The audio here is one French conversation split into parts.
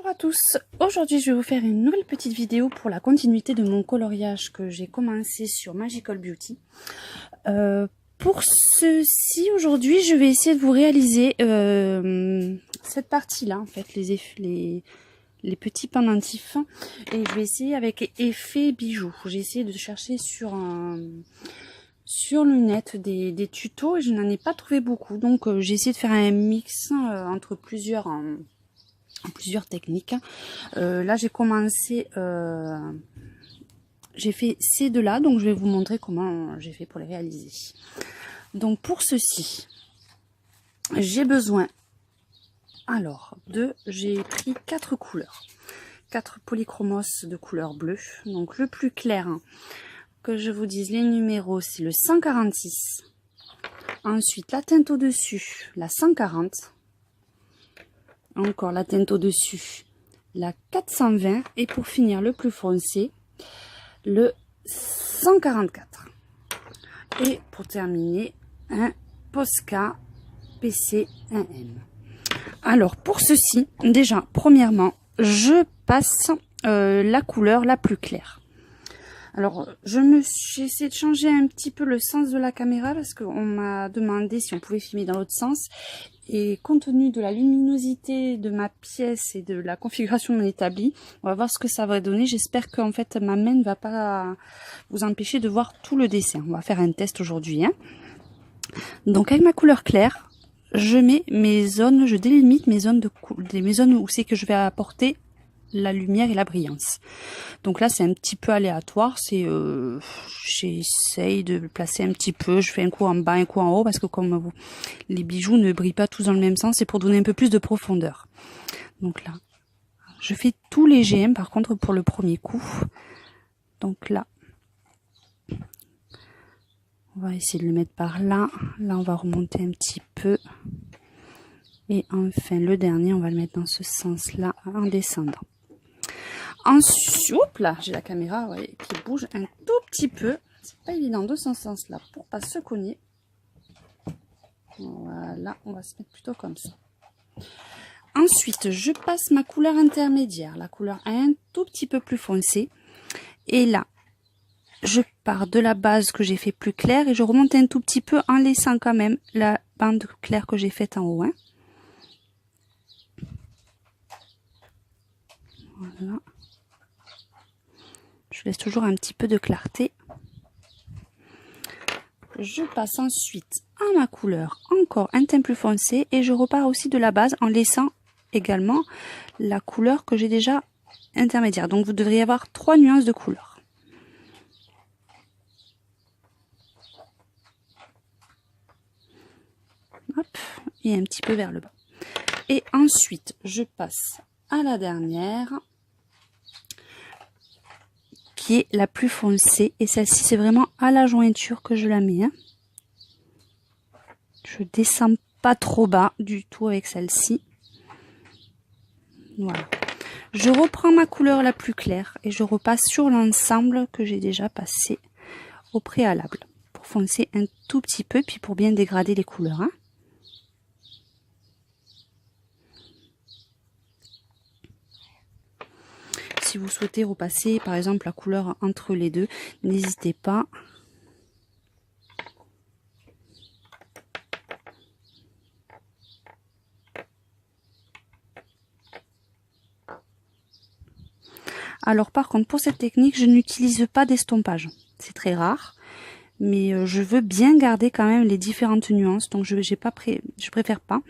Bonjour à tous, aujourd'hui je vais vous faire une nouvelle petite vidéo pour la continuité de mon coloriage que j'ai commencé sur Magical Beauty. Pour ceci, aujourd'hui je vais essayer de vous réaliser cette partie-là, en fait, les petits pendentifs. Et je vais essayer avec effet bijoux. J'ai essayé de chercher sur le net des tutos et je n'en ai pas trouvé beaucoup. Donc j'ai essayé de faire un mix entre plusieurs techniques. Là j'ai commencé, j'ai fait ces deux-là, donc je vais vous montrer comment j'ai fait pour les réaliser. Donc pour ceci, j'ai besoin, j'ai pris 4 couleurs, 4 polychromos de couleur bleue. Donc le plus clair, que je vous dise les numéros, c'est le 146. Ensuite la teinte au dessus, la 140. Encore la teinte au dessus, la 420. Et pour finir le plus foncé, le 144. Et pour terminer, un Posca PC1M. Alors pour ceci, déjà premièrement, je passe la couleur la plus claire. Alors j'ai essayé de changer un petit peu le sens de la caméra parce qu'on m'a demandé si on pouvait filmer dans l'autre sens. Et compte tenu de la luminosité de ma pièce et de la configuration de mon établi, on va voir ce que ça va donner. J'espère qu'en fait ma main ne va pas vous empêcher de voir tout le dessin. On va faire un test aujourd'hui. Donc avec ma couleur claire, je mets mes zones, je délimite mes zones où c'est que je vais apporter la lumière et la brillance. Donc là c'est un petit peu aléatoire, j'essaye de le placer un petit peu, je fais un coup en bas, un coup en haut, parce que comme les bijoux ne brillent pas tous dans le même sens, c'est pour donner un peu plus de profondeur. Donc là je fais tout léger, par contre pour le premier coup. Donc là on va essayer de le mettre par là, là on va remonter un petit peu, et enfin le dernier on va le mettre dans ce sens là en descendant. Ensuite, là, j'ai la caméra qui bouge un tout petit peu. C'est pas évident de ce sens-là pour pas se cogner. Voilà, on va se mettre plutôt comme ça. Ensuite, je passe ma couleur intermédiaire, la couleur un tout petit peu plus foncée. Et là, je pars de la base que j'ai fait plus claire et je remonte un tout petit peu en laissant quand même la bande claire que j'ai faite en haut. Voilà. Je laisse toujours un petit peu de clarté. Je passe ensuite à ma couleur, encore un teint plus foncé, et je repars aussi de la base en laissant également la couleur que j'ai déjà intermédiaire. Donc vous devriez avoir 3 nuances de couleur. Hop, et un petit peu vers le bas. Et ensuite, je passe à la dernière, qui est la plus foncée, et celle-ci c'est vraiment à la jointure que je la mets. Je descends pas trop bas du tout avec celle-ci. Voilà. Je reprends ma couleur la plus claire et je repasse sur l'ensemble que j'ai déjà passé au préalable pour foncer un tout petit peu, puis pour bien dégrader les couleurs. Si vous souhaitez repasser par exemple la couleur entre les deux, n'hésitez pas. Alors par contre pour cette technique, je n'utilise pas d'estompage. C'est très rare. Mais je veux bien garder quand même les différentes nuances, donc je préfère pas.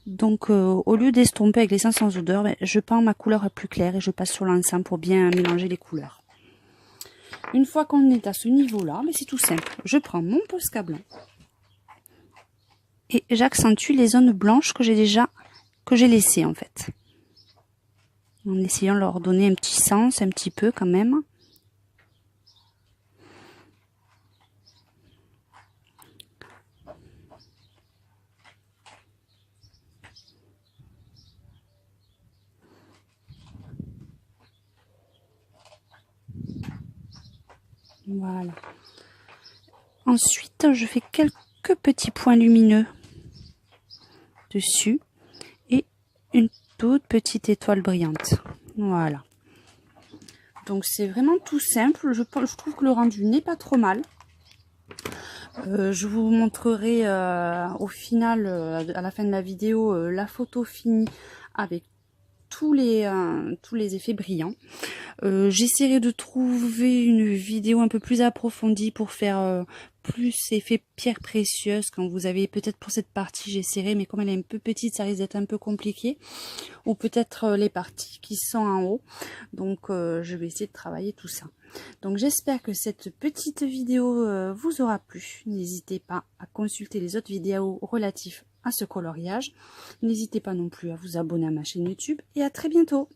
Donc au lieu d'estomper avec l'essence sans odeur, je peins ma couleur à plus claire et je passe sur l'ensemble pour bien mélanger les couleurs. Une fois qu'on est à ce niveau-là, c'est tout simple. Je prends mon Posca blanc et j'accentue les zones blanches que j'ai laissées en fait. En essayant de leur donner un petit sens, un petit peu quand même. Voilà. Ensuite, je fais quelques petits points lumineux dessus et une toute petite étoile brillante. Voilà. Donc c'est vraiment tout simple. Je trouve que le rendu n'est pas trop mal. Je vous montrerai au final, à la fin de la vidéo, la photo finie avec tous les effets brillants. J'essaierai de trouver une vidéo un peu plus approfondie pour faire plus effet pierre précieuse. Quand vous avez peut-être pour cette partie, j'essaierai, mais comme elle est un peu petite, ça risque d'être un peu compliqué. Ou peut-être les parties qui sont en haut. Donc je vais essayer de travailler tout ça. Donc j'espère que cette petite vidéo vous aura plu. N'hésitez pas à consulter les autres vidéos relatives à ce coloriage. N'hésitez pas non plus à vous abonner à ma chaîne YouTube et à très bientôt.